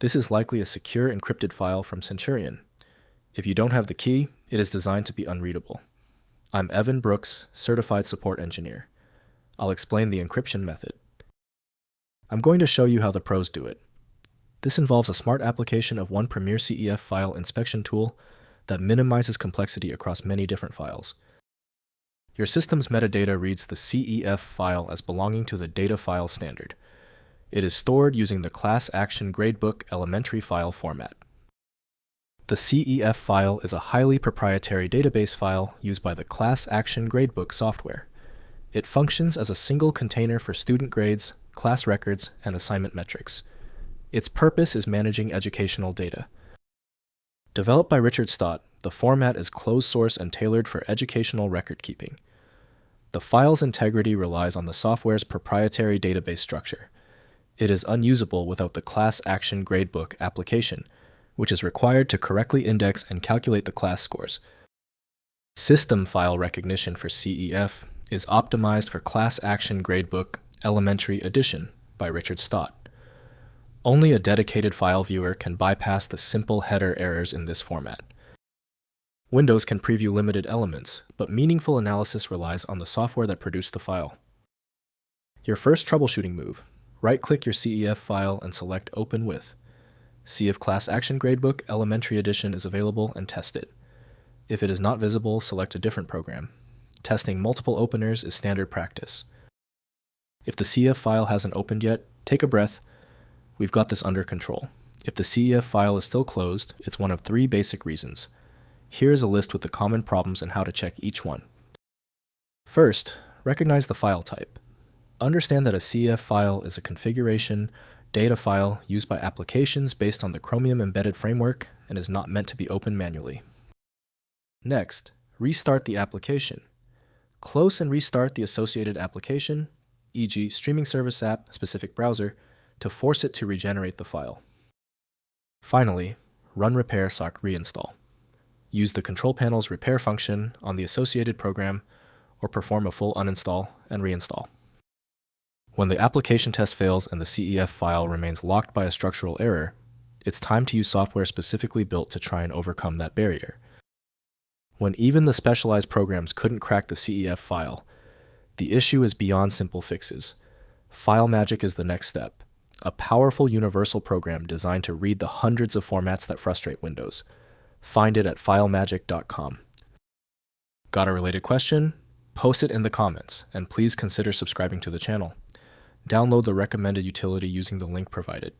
This is likely a secure encrypted file from Centurion. If you don't have the key, it is designed to be unreadable. I'm Evan Brooks, Certified Support Engineer. I'll explain the encryption method. I'm going to show you how the pros do it. This involves a smart application of one Premier CEF file inspection tool that minimizes complexity across many different files. Your system's metadata reads the CEF file as belonging to the data file standard. It is stored using the Class Action Gradebook elementary file format. The CEF file is a highly proprietary database file used by the Class Action Gradebook software. It functions as a single container for student grades, class records, and assignment metrics. Its purpose is managing educational data. Developed by Richard Stott, the format is closed source and tailored for educational record keeping. The file's integrity relies on the software's proprietary database structure. It is unusable without the Class Action Gradebook application, which is required to correctly index and calculate the class scores. System file recognition for CEF is optimized for Class Action Gradebook Elementary Edition by Richard Stott. Only a dedicated file viewer can bypass the simple header errors in this format. Windows can preview limited elements, but meaningful analysis relies on the software that produced the file. Your first troubleshooting move: right-click your CEF file and select Open With. CEF Class Action Gradebook Elementary Edition is available and test it. If it is not visible, select a different program. Testing multiple openers is standard practice. If the CEF file hasn't opened yet, take a breath. We've got this under control. If the CEF file is still closed, it's one of 3 basic reasons. Here is a list with the common problems and how to check each one. First, recognize the file type. Understand that a CEF file is a configuration data file used by applications based on the Chromium embedded framework and is not meant to be opened manually. Next, restart the application. Close and restart the associated application, e.g. streaming service app, specific browser, to force it to regenerate the file. Finally, run repair sock reinstall. Use the control panel's repair function on the associated program or perform a full uninstall and reinstall. When the application test fails and the CEF file remains locked by a structural error, it's time to use software specifically built to try and overcome that barrier. When even the specialized programs couldn't crack the CEF file, the issue is beyond simple fixes. File Magic is the next step, a powerful universal program designed to read the hundreds of formats that frustrate Windows. Find it at filemagic.com. Got a related question? Post it in the comments, and please consider subscribing to the channel. Download the recommended utility using the link provided.